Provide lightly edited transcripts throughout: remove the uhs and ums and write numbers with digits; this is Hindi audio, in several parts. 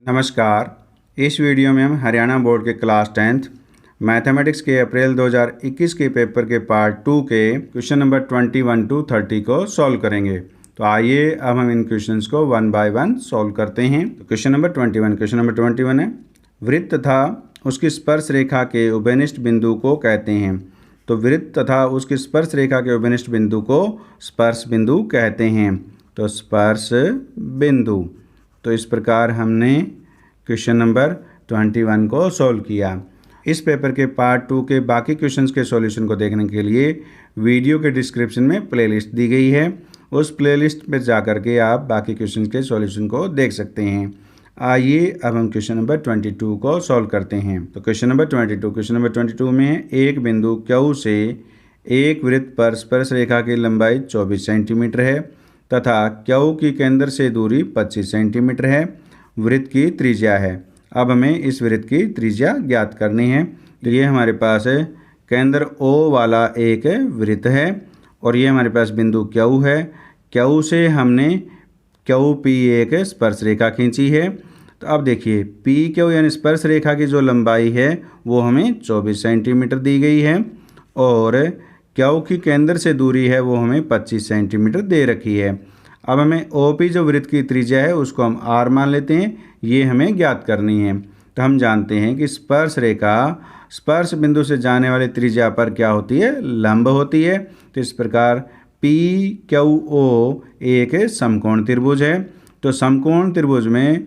नमस्कार। इस वीडियो में हम हरियाणा बोर्ड के क्लास 10th मैथमेटिक्स के अप्रैल 2021 के पेपर के पार्ट 2 के क्वेश्चन नंबर 21 to 30 को सॉल्व करेंगे। तो आइए अब हम इन क्वेश्चंस को वन बाय वन सॉल्व करते हैं। तो क्वेश्चन नंबर 21 है, वृत्त तथा उसकी स्पर्श रेखा के उभयनिष्ठ बिंदु को कहते हैं। तो वृत्त तथा उसकी स्पर्श रेखा के उभयनिष्ठ बिंदु को स्पर्श बिंदु कहते हैं। तो स्पर्श बिंदु। तो इस प्रकार हमने क्वेश्चन नंबर 21 को सॉल्व किया। इस पेपर के पार्ट 2 के बाकी क्वेश्चंस के सॉल्यूशन को देखने के लिए वीडियो के डिस्क्रिप्शन में प्लेलिस्ट दी गई है। उस प्लेलिस्ट पर जाकर के आप बाकी क्वेश्चंस के सॉल्यूशन को देख सकते हैं। आइए अब हम क्वेश्चन नंबर 22 को सॉल्व करते हैं। तो क्वेश्चन नंबर 22 में एक बिंदु Q से एक वृत्त पर स्पर्श रेखा की लंबाई 24 सेंटीमीटर है तथा Q की केंद्र से दूरी 25 सेंटीमीटर है। वृत्त की त्रिज्या है। अब हमें इस वृत्त की त्रिज्या ज्ञात करनी है। तो ये हमारे पास है केंद्र O वाला एक वृत्त है और ये हमारे पास बिंदु Q है। Q से हमने QP एक स्पर्श रेखा खींची है। तो अब देखिए PQ यानी स्पर्श रेखा की जो लंबाई है वो हमें 24 सेंटीमीटर दी गई है और Q की केंद्र से दूरी है वो हमें 25 सेंटीमीटर दे रखी है। अब हमें OP जो वृत्त की त्रिज्या है उसको हम R मान लेते हैं। ये हमें ज्ञात करनी है। तो हम जानते हैं कि स्पर्श रेखा स्पर्श बिंदु से जाने वाली त्रिज्या पर क्या होती है, लंब होती है। तो इस प्रकार PQO एक समकोण त्रिभुज है। तो समकोण त्रिभुज में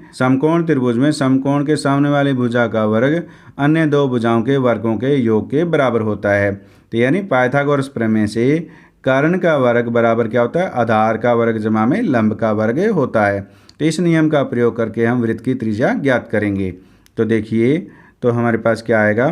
समकोण के सामने वाली भुजा का वर्ग अन्य दो भुजाओं के वर्गों के योग के बराबर होता है। तो यानी पाइथागोरस प्रमेय से कर्ण का वर्ग बराबर क्या होता है, आधार का वर्ग जमा में लंब का वर्ग होता है। तो इस नियम का प्रयोग करके हम वृत्त की त्रिज्या ज्ञात करेंगे। तो देखिए तो हमारे पास क्या आएगा,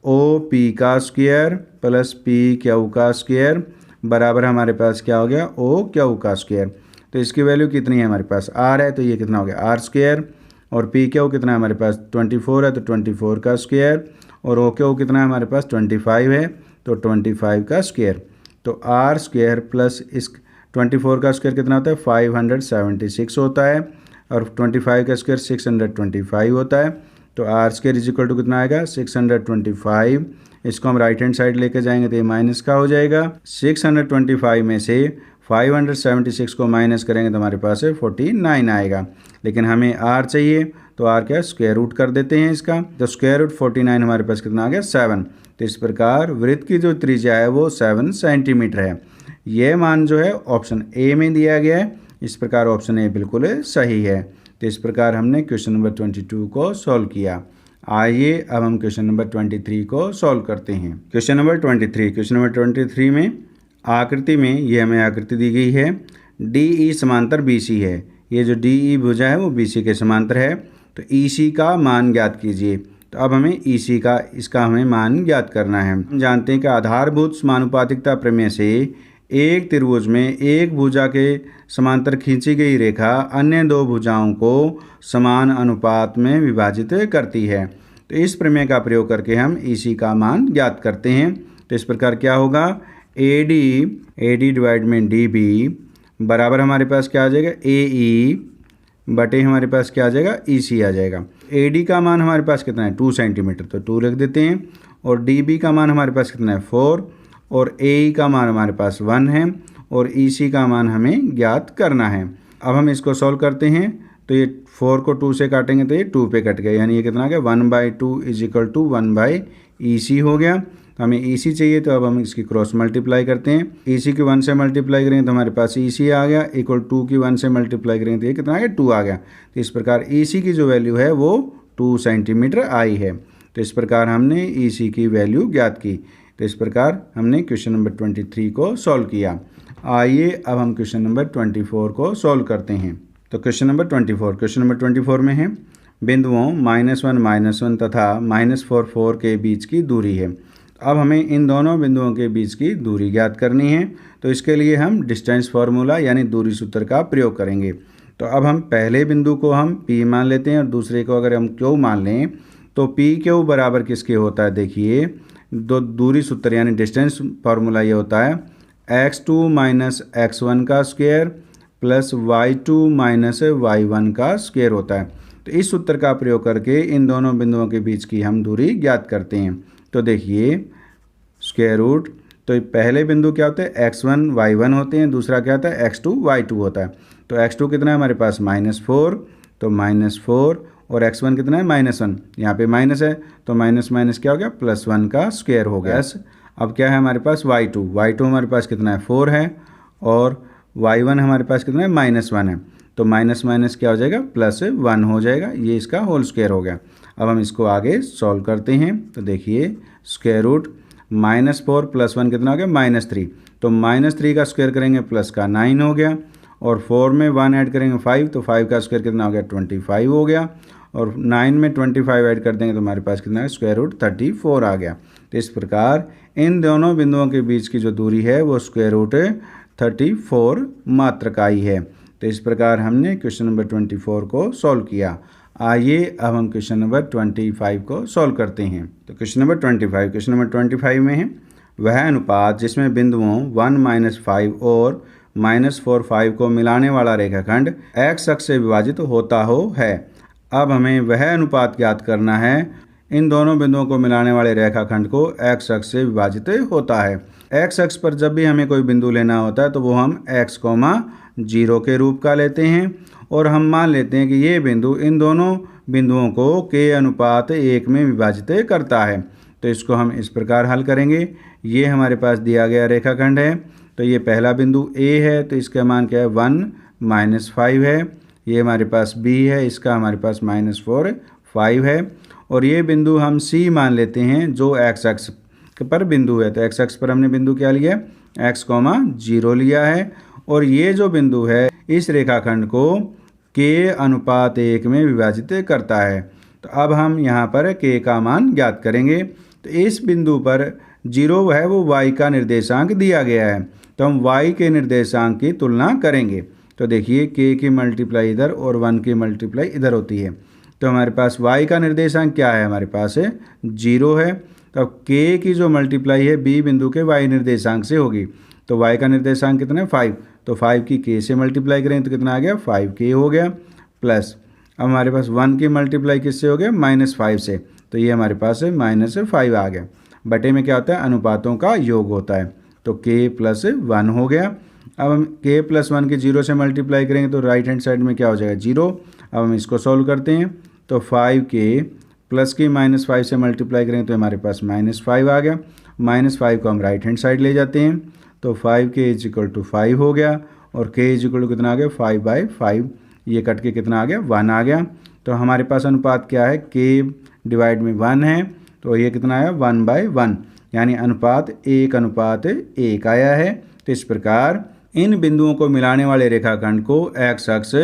OP का स्क्वायर प्लस PQ का स्क्वायर बराबर हमारे पास क्या हो गया, OQ का स्क्वायर। तो इसकी वैल्यू कितनी है हमारे पास, R है। तो ये कितना हो गया, R स्क्वायर। और PQ कितना है हमारे पास 24 है। तो 24 का स्क्वायर। और OQ कितना है हमारे पास 25 है। तो 25 का स्क्वायर। तो R स्क्वायर प्लस इस 24 का स्क्वायर कितना होता है 576 होता है और 25 का स्क्वायर 625 होता है। तो R square is equal to कितना आएगा 625। इसको हम राइट हैंड साइड लेके जाएंगे तो ये माइनस का हो जाएगा। 625 में से 576 को माइनस करेंगे तो हमारे पास है 49 आएगा। लेकिन हमें R चाहिए तो R क्या स्क्वायर रूट कर देते हैं इसका। तो स्क्वायर रूट 49 हमारे पास कितना आ गया 7। तो इस प्रकार वृत्त की जो त्रिज्या है वो 7 सेंटीमीटर है। यह मान जो है ऑप्शन ए में दिया गया है। इस प्रकार ऑप्शन ए बिल्कुल सही है। तो इस प्रकार हमने क्वेश्चन नंबर 22 को सॉल्व किया। आइए अब हम क्वेश्चन नंबर 23 को सॉल्व करते हैं। क्वेश्चन नंबर 23 में आकृति में ये हमें आकृति दी गई है, DE समांतर BC है। ये जो DE भुजा है वो BC के समांतर है। तो EC का मान ज्ञात कीजिए। तो अब हमें EC का इसका हमें मान ज्ञात करना है। हम जानते हैं कि आधारभूत समानुपातिकता प्रमेय से एक त्रिभुज में एक भुजा के समांतर खींची गई रेखा अन्य दो भुजाओं को समान अनुपात में विभाजित करती है। तो इस प्रमेय का प्रयोग करके हम EC का मान ज्ञात करते हैं। तो इस प्रकार क्या होगा, AD डिवाइड में DB बराबर हमारे पास क्या आ जाएगा, AE बटे हमारे पास क्या आ जाएगा, EC आ जाएगा। AD का मान हमारे पास कितना है 2 सेंटीमीटर। तो 2 रख देते हैं। और DB का मान हमारे पास कितना है 4 और AE का मान हमारे पास 1 है और EC का मान हमें ज्ञात करना है। अब हम इसको सॉल्व करते हैं। तो ये 4 को 2 से काटेंगे तो ये 2 पे कट गया, यानी ये कितना आ गया 1/2 इज इक्वल टू 1/EC हो गया। तो हमें EC चाहिए तो अब हम इसकी क्रॉस मल्टीप्लाई करते हैं। EC की 1 से मल्टीप्लाई करेंगे तो हमारे पास EC आ गया, इक्वल 2 की 1 से मल्टीप्लाई करेंगे तो ये कितना आ गया 2 आ गया। तो इस प्रकार EC की जो वैल्यू है वो 2 सेंटीमीटर आई है। तो इस प्रकार हमने EC की वैल्यू ज्ञात की। तो इस प्रकार हमने क्वेश्चन नंबर 23 को सॉल्व किया। आइए अब हम क्वेश्चन नंबर 24 को सॉल्व करते हैं। तो क्वेश्चन नंबर 24 में है, बिंदुओं -1 तथा -4 के बीच की दूरी है। अब हमें इन दोनों बिंदुओं के बीच की दूरी ज्ञात करनी है। तो इसके लिए हम डिस्टेंस फार्मूला यानी दूरी सूत्र का प्रयोग करेंगे। तो अब हम पहले बिंदु को हम P मान लेते हैं और दूसरे को अगर हम Q मान लें तो PQ बराबर किसके होता है, देखिए दो दूरी सूत्र यानी डिस्टेंस फार्मूला ये होता है x2 माइनस x1 का square plus y2 minus y1 का स्क्वायर होता है। तो तो इस सूत्र का प्रयोग करके इन दोनों बिंदुओं के बीच की हम दूरी ज्ञात करते हैं। तो देखिए स्क्वायर रूट, तो पहले बिंदु क्या होते हैं x1 y1 होते हैं, दूसरा क्या होता है x2 y2 होता है। तो x2 कितना है हमारे पास -4, तो -4 और x1 कितना है -1, यहाँ पे माइनस है तो माइनस माइनस क्या हो गया +1 का स्क्वायर हो गया। अब क्या है हमारे पास y2 हमारे पास कितना है 4 है और y1 हमारे पास कितना है -1 है, तो माइनस माइनस क्या हो जाएगा +1 हो जाएगा, ये इसका होल स्क्वायर हो गया। अब हम इसको आगे सॉल्व करते हैं। तो देखिए स्क्वायर रूट -4 + 1 कितना हो गया -3, तो -3 का स्क्वायर करेंगे प्लस का 9 हो गया और 4 में 1 ऐड करेंगे 5, तो 5 का स्क्वायर कितना हो गया 25 हो गया और 9 में 25 ऐड कर देंगे तो हमारे पास कितना है स्क्वायर रूट 34 आ गया। तो इस प्रकार इन दोनों बिंदुओं के बीच की जो दूरी है वो स्क्वायर रूट 34 मात्रक आई है। तो इस प्रकार हमने क्वेश्चन नंबर 24 को सॉल्व किया। आइए अब हम क्वेश्चन नंबर 25 को सॉल्व करते हैं। तो क्वेश्चन नंबर 25 में है वह अनुपात जिसमें बिंदुओं 1 -5 और -4 5 को मिलाने वाला रेखाखंड x अक्ष से विभाजित होता हो है। अब हमें वह अनुपात ज्ञात करना है इन दोनों बिंदुओं को मिलाने वाले रेखाखंड को x अक्ष से विभाजित होता है। x अक्ष पर जब भी हमें कोई बिंदु लेना होता है तो वो हम x, 0 के रूप का लेते हैं और हम मान लेते हैं कि ये बिंदु इन दोनों बिंदुओं को k/1 में विभाजित करता है। तो इसको हम इस प्रकार हल करेंगे। ये हमारे पास दिया गया रेखाखंड है, तो ये पहला बिंदु A है तो इसका मान क्या है 1 -5 है। ये हमारे पास B है, इसका हमारे पास -4 5 है और ये बिंदु हम C मान लेते हैं जो x अक्ष पर बिंदु है। तो x अक्ष पर हमने बिंदु क्या लिया x, 0 लिया है और ये जो बिंदु है इस रेखाखंड को k/1 में विभाजित करता है। तो अब हम यहाँ पर k का मान ज्ञात करेंगे। तो इस बिंदु पर 0 है वो y का निर्देशांक दिया गया है, तो हम y के निर्देशांक की तुलना करेंगे। तो देखिए k की मल्टीप्लाई इधर और 1 की मल्टीप्लाई इधर होती है, तो हमारे पास y का निर्देशांक क्या है हमारे पास है 0 है। तो अब k की जो मल्टीप्लाई है b बिंदु के y निर्देशांक से होगी, तो y का निर्देशांक कितना है 5, तो 5 की k से मल्टीप्लाई करें तो कितना आ गया 5k हो गया प्लस अब हमारे पास 1 की मल्टीप्लाई किससे हो गया -5 से, तो ये हमारे पास है -5 आ गया। बटे में क्या होता है अनुपातों का योग होता है, तो k + 1 हो गया। अब हम k + 1 की 0 से मल्टीप्लाई करेंगे तो राइट हैंड साइड में क्या हो जाएगा 0। अब हम इसको सॉल्व करते हैं तो 5k प्लस की -5 से मल्टीप्लाई करेंगे तो हमारे पास -5 आ गया। -5 को हम राइट हैंड साइड ले जाते हैं तो 5k = 5 हो गया और k = कितना आ गया 5/5, ये कट के कितना आ गया 1 आ गया। तो हमारे पास अनुपात क्या है k/1 है, तो ये कितना आया 1/1, यानी अनुपात 1:1 आया है। तो इस प्रकार इन बिंदुओं को मिलाने वाले रेखाखंड को x अक्ष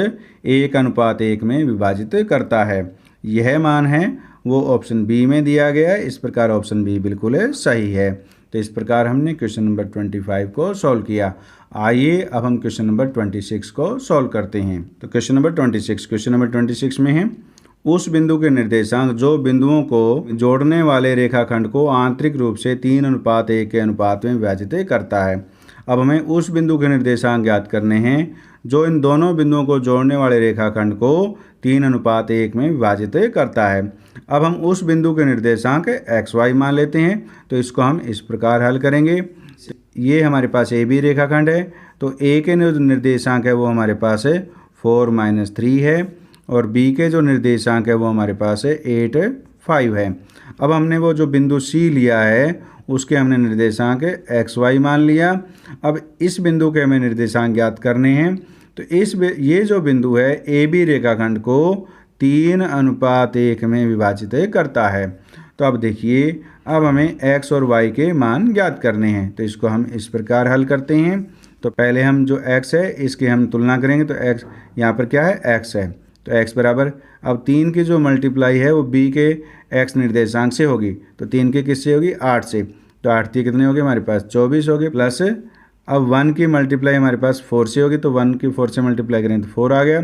1:1 में विभाजित करता है। यह मान है वो ऑप्शन बी में दिया गया है। इस प्रकार ऑप्शन बी बिल्कुल सही है। तो इस प्रकार हमने क्वेश्चन नंबर 25 को सॉल्व किया। आइए अब हम क्वेश्चन नंबर 26 को सॉल्व करते हैं। तो क्वेश्चन नंबर 26 में है उस बिंदु के निर्देशांक जो बिंदुओं को जोड़ने वाले रेखाखंड को आंतरिक रूप से 3:1 के अनुपात में विभाजित करता है। अब हमें उस बिंदु के निर्देशांक ज्ञात करने हैं जो इन दोनों बिंदुओं को जोड़ने वाले रेखाखंड को 3:1 में विभाजित करता है। अब हम उस बिंदु के निर्देशांक xy मान लेते हैं, तो इसको हम इस प्रकार हल करेंगे। ये हमारे पास ए बी रेखाखंड है, तो ए के जो निर्देशांक है वो हमारे पास है 4 - 3 है और बी के जो निर्देशांक है वो हमारे पास है 8 5 है। अब हमने वो जो बिंदु सी लिया है उसके हमने निर्देशांक xy मान लिया। अब इस बिंदु के हमें निर्देशांक ज्ञात करने हैं, तो ये जो बिंदु है ए बी रेखाखंड को 3:1 में विभाजित करता है। तो अब देखिए अब हमें x और y के मान ज्ञात करने हैं, तो इसको हम इस प्रकार हल करते हैं। तो पहले हम जो x है इसकी हम तुलना करेंगे, तो x यहाँ पर क्या है x है, तो x बराबर अब 3 की जो मल्टीप्लाई है वो b के x निर्देशांक से होगी, तो 3 के किससे होगी 8 से, तो 8 के कितने हो गए हमारे पास 24 हो गए प्लस अब 1 की मल्टीप्लाई हमारे पास 4 से होगी, तो 1 की 4 से मल्टीप्लाई करें तो 4 आ गया।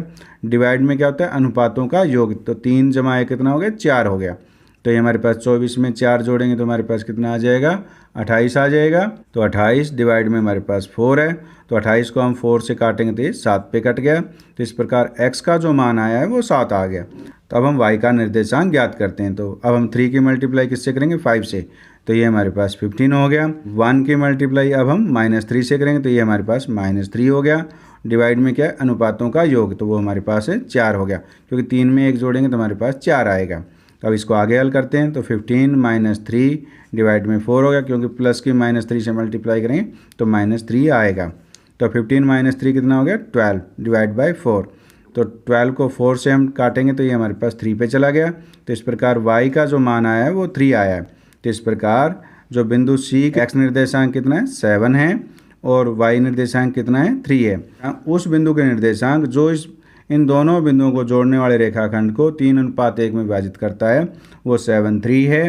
डिवाइड में क्या होता है अनुपातों का योग, तो 3 + 1 कितना हो गया 4 हो गया। तो ये हमारे पास 24 में 4 जोड़ेंगे तो हमारे पास कितना आ जाएगा, 28 आ जाएगा। तो 28 डिवाइड में हमारे पास 4 है, तो 28 को हम 4 से काटेंगे तो ये 7 पे कट गया। तो इस प्रकार x का जो मान आया है वो 7 आ गया। तो अब हम y का निर्देशांक ज्ञात करते हैं। तो अब हम 3 की मल्टीप्लाई किससे करेंगे, 5 से, तो ये हमारे पास 15 हो गया। 1 की मल्टीप्लाई अब हम -3 से करेंगे तो ये हमारे पास -3 हो गया। डिवाइड में क्या है, अनुपातों का योग, तो वो हमारे पास है 4 हो गया, क्योंकि 3 में 1 जोड़ेंगे तो हमारे पास 4 आएगा। तो अब इसको आगे हल करते हैं। तो 15 - 3 डिवाइड में 4 हो गया, क्योंकि प्लस की -3 से मल्टीप्लाई करेंगे तो -3 आएगा। तो 15 - 3 कितना हो गया, 12 डिवाइड बाई 4। तो 12 को 4 से हम काटेंगे तो ये हमारे पास 3 पे चला गया। तो इस प्रकार y का जो मान आया है वो 3 आया है। तो इस प्रकार जो बिंदु C का x निर्देशांक कितना है, 7 है, और y निर्देशांक कितना है, 3 है। उस बिंदु के निर्देशांक जो इन दोनों बिंदुओं को जोड़ने वाले रेखाखंड को 3:1 में विभाजित करता है वो 7, 3 है।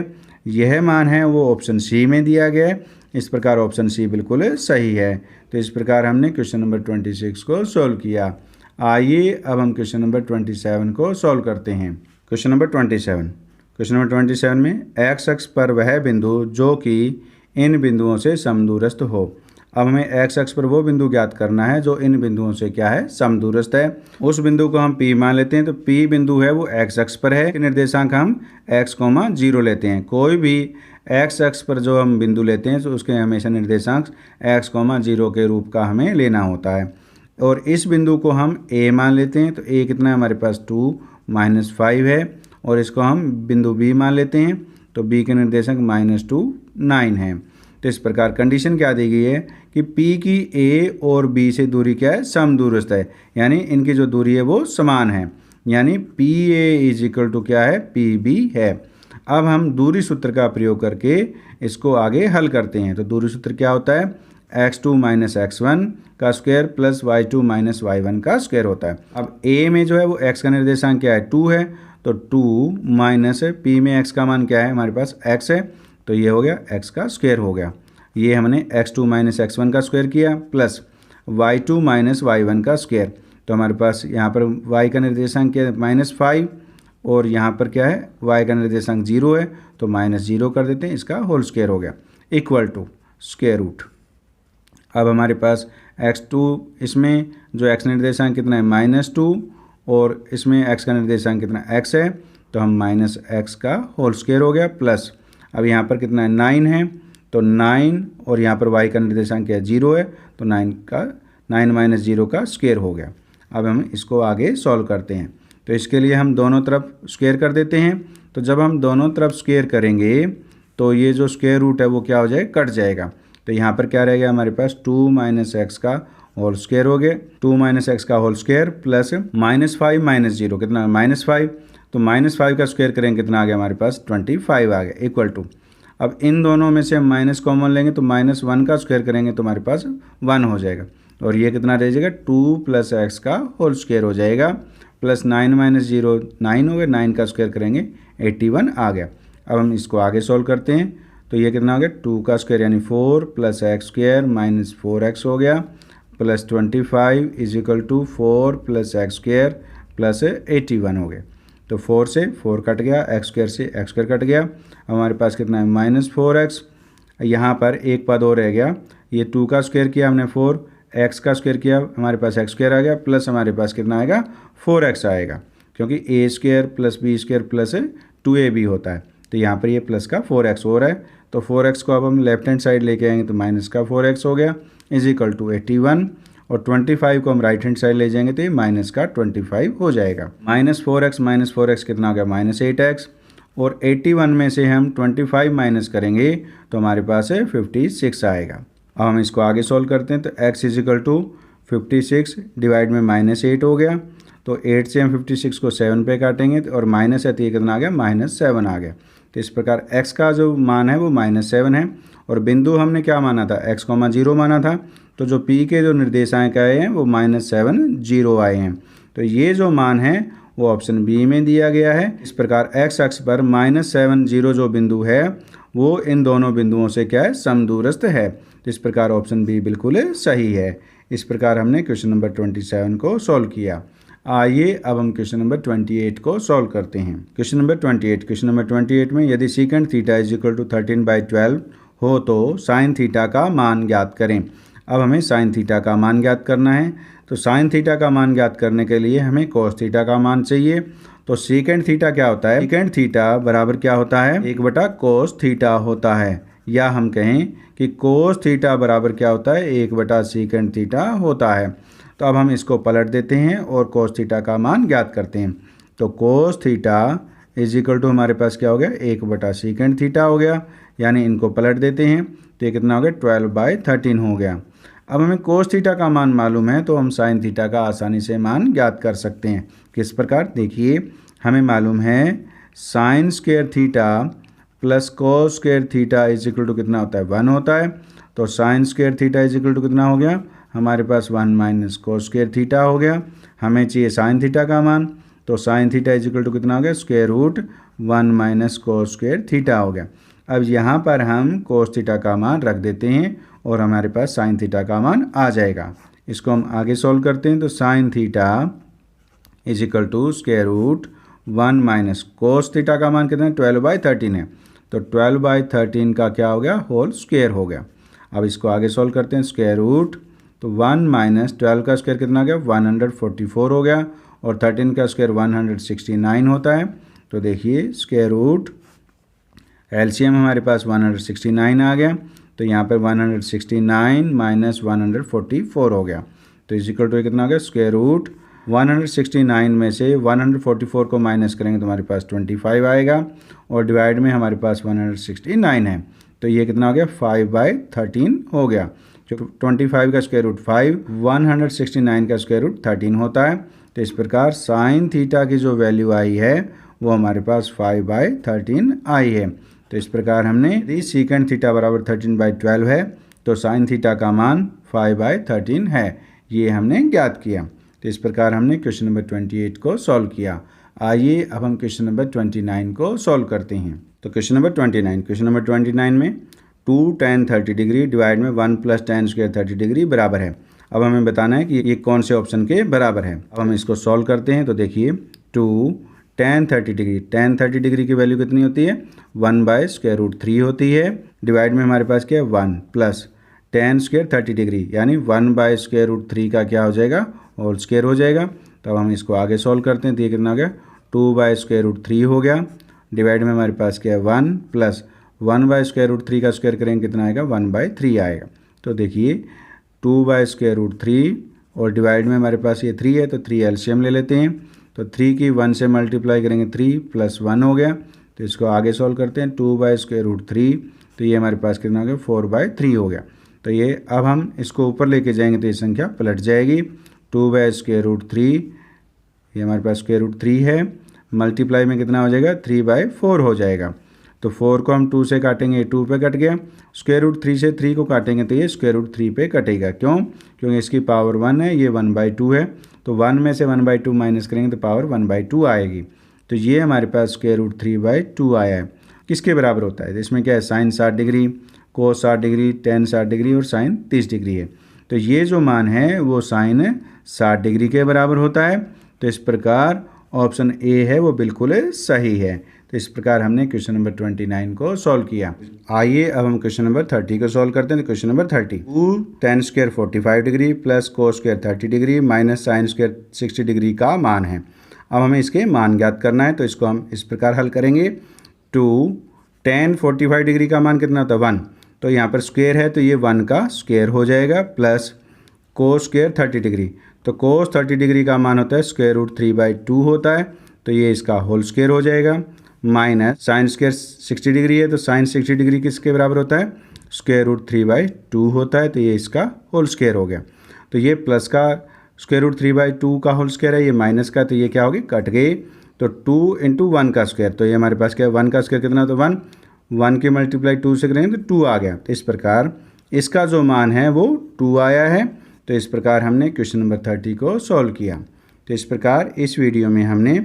यह मान है वो ऑप्शन सी में दिया गया है। इस प्रकार ऑप्शन सी बिल्कुल सही है। तो इस प्रकार हमने क्वेश्चन नंबर 26 को सॉल्व किया। आइए अब हम क्वेश्चन नंबर 27 को सॉल्व करते हैं। क्वेश्चन नंबर 27 में x अक्ष पर वह बिंदु जो कि इन बिंदुओं से समदूरस्थ हो। अब हमें x अक्ष पर वो बिंदु ज्ञात करना है जो इन बिंदुओं से क्या है, समदूरस्थ है। उस बिंदु को हम P मान लेते हैं। तो P बिंदु है वो x अक्ष पर है। निर्देशांक हम x, 0 लेते हैं। कोई भी x अक्ष पर जो हम बिंदु लेते हैं तो उसके हमेशा निर्देशांक x, 0 के रूप का हमें लेना होता है। और इस बिंदु को हम A मान लेते हैं। तो A कितना है हमारे पास, 2 - 5 है, और इसको हम बिंदु B मान लेते हैं। तो B के निर्देशांक -2 9 है। तो इस प्रकार कंडीशन क्या दी गई है कि P की A और B से दूरी क्या है, समदूरस्थ है, यानी इनकी जो दूरी है वो समान है, यानी PA = क्या है, PB है। अब हम दूरी सूत्र का प्रयोग करके इसको आगे हल करते हैं। तो दूरी सूत्र क्या होता है, x2 - x1 का स्क्वायर प्लस y2 - y1 का स्क्वायर होता है। अब A में जो है वो x का निर्देशांक क्या है, 2 है। तो 2 माइनस P में x का मान क्या है, हमारे पास x है, तो ये हो गया x का स्क्वायर हो गया। ये हमने x2 - x1 का स्क्वायर किया प्लस y2 - y1 का स्क्वायर। तो हमारे पास यहाँ पर y का निर्देशांक क्या है, -5, और यहाँ पर क्या है, y का निर्देशांक 0 है, तो -0 कर देते हैं, इसका होल स्क्वायर हो गया, इक्वल टू स्क्वायर रूट। अब हमारे पास x2, इसमें जो x निर्देशांक कितना है, -2, और इसमें x का निर्देशांक कितना x है, तो हम -x का होल स्क्वायर हो गया प्लस, अब यहाँ पर कितना है, 9 है, तो 9, और यहाँ पर y का निर्देशांक क्या है, 0 है, तो 9 - 0 का स्क्वायर हो गया। अब हम इसको आगे सॉल्व करते हैं। तो इसके लिए हम दोनों तरफ स्क्वायर कर देते हैं। तो जब हम दोनों तरफ स्क्वायर करेंगे तो ये जो स्क्वायर रूट है वो क्या हो जाएगा, कट जाएगा। तो यहाँ पर क्या रहेगा, हमारे पास 2 - x का होल स्क्वायर हो गया, 2 - x का होल स्क्वायर प्लस -5 - 0 कितना, -5, तो -5 का स्क्वायर करेंगे कितना आ गया, हमारे पास 25 आ गया, इक्वल टू। अब इन दोनों में से हम माइनस कॉमन लेंगे तो -1 का स्क्वायर करेंगे तो हमारे पास 1 हो जाएगा, और ये कितना रह जाएगा, 2 + x का होल स्क्वायर हो जाएगा प्लस 9 - 0 9 हो गया, 9 का स्क्वायर करेंगे 81 आ गया। अब हम इसको आगे सॉल्व करते हैं। तो ये कितना हो गया, 2 का स्क्वायर यानी 4 + x² - 4x हो गया प्लस 25 = 4 + x² प्लस 81 हो गया। तो 4 से 4 कट गया, x² से x² कट गया। हमारे पास कितना है, -4x। यहाँ पर एक पद और रह गया, ये 2 का स्क्वायर किया हमने, 4 x का स्क्वायर किया, हमारे पास x² आ गया प्लस हमारे पास कितना आएगा, 4x आएगा, क्योंकि a² + b² प्लस 2ab होता है। तो यहाँ पर ये प्लस का 4x हो रहा है। तो 4x को अब हम लेफ्ट हैंड साइड लेके आएंगे तो माइनस का 4x हो गया = 81, और 25 को हम राइट हैंड साइड ले जाएंगे तो ये माइनस का 25 हो जाएगा। -4x कितना हो गया, -8x, और 81 में से हम 25 माइनस करेंगे तो हमारे पास है 56 आएगा। अब हम इसको आगे सॉल्व करते हैं। तो x = 56 डिवाइड में -8 हो गया, तो 8 से हम 56 को 7 पे काटेंगे और माइनस है तो ये कितना आ गया, -7 आ गया। तो इस प्रकार x का जो मान है वो -7 है, और बिंदु हमने क्या माना था, x, 0 माना था। तो जो P के जो निर्देशांक आए हैं वो -7 0 आए हैं। तो ये जो मान है वो ऑप्शन बी में दिया गया है। इस प्रकार x अक्ष पर -7 0 जो बिंदु है वो इन दोनों बिंदुओं से क्या है, समदूरस्थ है। तो इस प्रकार ऑप्शन बी बिल्कुल सही है। इस प्रकार हमने क्वेश्चन नंबर 27 को सॉल्व किया। आइए अब हम क्वेश्चन नंबर 28 को सॉल्व करते हैं। क्वेश्चन नंबर 28 में यदि secant theta is equal to 13/12 हो तो साइन थीटा का मान ज्ञात करें। अब हमें साइन थीटा का मान ज्ञात करना है। तो साइन थीटा का मान ज्ञात करने के लिए हमें कोस थीटा का मान चाहिए। तो सीकेंट थीटा क्या होता है? सीकेंट थीटा बराबर क्या होता है? 1 बटा कोस थीटा होता है, या हम कहें कि कोस थीटा बराबर क्या होता है? 1 बटा सीकेंट थीटा होता है। तो अब हम इसको पलट देते हैं और कोस थीटा का मान ज्ञात करते हैं। तो cos theta is equal to हमारे पास क्या हो गया? 1 बटा सीकेंट थीटा हो गया, यानी इनको पलट देते हैं तो ये कितना हो गया? 12/13 हो गया। अब हमें कोस थीटा का मान मालूम है तो हम साइन थीटा का आसानी से मान ज्ञात कर सकते हैं। किस प्रकार? देखिए, हमें मालूम है sine square theta plus cos square theta is equal to कितना होता है? 1 होता है। तो sine square theta is equal to कितना हो गया? हमारे पास 1 माइनस कोस स्क्वायर थीटा हो गया। हमें चाहिए साइन थीटा का मान, तो sine theta is equal to कितना हो गया? Square root 1 minus cos square theta हो गया। अब यहाँ पर हम कोस थीटा का मान रख देते हैं और हमारे पास साइन थीटा का मान आ जाएगा। इसको हम आगे सॉल्व करते हैं। तो sine theta is equal to square root 1 minus cos theta का मान कितना है? 12/13 है। तो 12/13 का क्या हो गया? होल स्क्वायर हो गया। अब इसको आगे सॉल्व करते हैं। स्क्वायर रूट, तो 1 माइनस 12 का स्क्वायर कितना हो गया? 144 हो गया, और 13 का स्क्वायर 169 होता है। तो देखिए, स्क्वायर रूट एलसीएम हमारे पास 169 आ गया। तो यहाँ पर 169 माइनस 144 हो गया। तो इज इक्वल टू कितना हो गया? स्क्वायर रूट 169 में से 144 को माइनस करेंगे तो हमारे पास 25 आएगा, और डिवाइड में हमारे पास 169 है। तो ये कितना हो गया? 5/13 हो गया। जो 25 का स्क्वायर रूट 5, 169 का स्क्वायर रूट 13 होता है। तो इस प्रकार साइन थीटा की जो वैल्यू आई है वो हमारे पास 5/13 आई है। तो इस प्रकार हमने यदि सीकेंट थीटा बराबर 13/12 है तो साइन थीटा का मान 5/13 है, ये हमने ज्ञात किया। तो इस प्रकार हमने क्वेश्चन नंबर 28 को सॉल्व किया। आइए अब हम क्वेश्चन नंबर 29 को सॉल्व करते हैं। तो क्वेश्चन नंबर 29 में 2 tan 30 डिग्री डिवाइड में 1 प्लस tan स्क्वायर 30 डिग्री बराबर है। अब हमें बताना है कि ये कौन से ऑप्शन के बराबर है। अब हम इसको सॉल्व करते हैं। तो देखिए, 2 tan 30 डिग्री की वैल्यू कितनी होती है? 1/√3 होती है। डिवाइड में हमारे पास क्या है? 1 प्लस tan स्क्वायर 30 डिग्री, यानी 1/√3 का क्या हो जाएगा? होल स्क्वायर हो जाएगा। तो अब हम इसको आगे सॉल्व करते हैं। तो ये कितना हो गया? 2/√3 हो गया। डिवाइड में हमारे पास क्या है? 1 प्लस 1/√3 का स्क्वायर करेंगे कितना आएगा? 1/3 आएगा। तो देखिए, 2/√3 और डिवाइड में हमारे पास ये 3 है, तो 3 एलसीएम ले लेते हैं। तो 3 की 1 से मल्टीप्लाई करेंगे, 3 + 1 हो गया। तो इसको आगे सॉल्व करते हैं। 2/√3, तो ये हमारे पास कितना हो गया? 4/3 हो गया। तो ये अब हम इसको ऊपर लेके जाएंगे तो ये संख्या पलट जाएगी। 2/√3, ये हमारे पास √3 है, मल्टीप्लाई में कितना हो जाएगा? 3/4 हो जाएगा। तो 4 को हम 2 से काटेंगे, ये 2 पे कट गया। √3 से 3 को काटेंगे तो ये √3 पे कटेगा। क्यों? क्योंकि इसकी पावर 1 है, ये 1/2 है। तो 1 में से 1/2 माइनस करेंगे तो पावर 1/2 आएगी। तो ये हमारे पास √3/2 आया है। किसके बराबर होता है? तो इसमें क्या है? साइन 60 डिग्री, कोस 60 डिग्री, टेन 60 डिग्री और साइन 30 डिग्री है। तो ये जो मान है वो साइन 60 डिग्री के बराबर होता है। तो इस प्रकार ऑप्शन ए है वो बिल्कुल सही है। तो इस प्रकार हमने क्वेश्चन नंबर 29 को सॉल्व किया। आइए अब हम क्वेश्चन नंबर 30 को सॉल्व करते हैं। तो question number 30, 2 tan square 45 degree plus cos square 30 degree minus sine square 60 degree का मान है। अब हमें इसके मान ज्ञात करना है। तो इसको हम इस प्रकार हल करेंगे। 2 tan 45 डिग्री का मान कितना होता है? 1। तो यहाँ पर स्क्वायर है तो ये 1 का स्क्वायर हो जाएगा, प्लस कोस स्क्वायर 30 डिग्री। तो कोस 30 डिग्री का मान होता है √3/2 होता है। तो ये इसका होल स्क्वायर हो जाएगा, माइनस साइन स्क्वायर 60 डिग्री है तो साइन 60 डिग्री किसके बराबर होता है? √3/2 होता है। तो ये इसका होल स्क्वायर हो गया। तो ये प्लस का √3/2 का होल स्क्वायर है, ये माइनस का, तो ये क्या हो गई? कट गई। तो 2 × 1 का स्क्वायर, तो ये हमारे पास क्या है? 1 का स्क्वायर कितना? तो 1, 1 की मल्टीप्लाई 2 से करेंगे तो 2 आ गया। तो इस प्रकार इसका जो मान है वो 2 आया है। तो इस प्रकार हमने क्वेश्चन नंबर 30 को सॉल्व किया। तो इस प्रकार इस वीडियो में हमने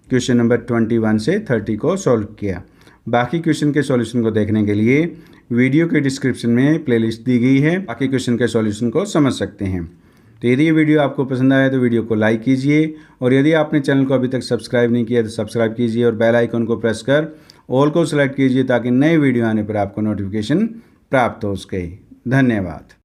क्वेश्चन नंबर 21 से 30 को सॉल्व किया। बाकी क्वेश्चन के सॉल्यूशन को देखने के लिए वीडियो के डिस्क्रिप्शन में प्लेलिस्ट दी गई है, बाकी क्वेश्चन के सॉल्यूशन को समझ सकते हैं। तो यदि ये वीडियो आपको पसंद आया तो वीडियो को लाइक कीजिए, और यदि आपने चैनल को अभी तक सब्सक्राइब नहीं किया तो सब्सक्राइब कीजिए और बेल आइकन को प्रेस कर ऑल को सेलेक्ट कीजिए ताकि नए वीडियो आने पर आपको नोटिफिकेशन प्राप्त हो सके। धन्यवाद।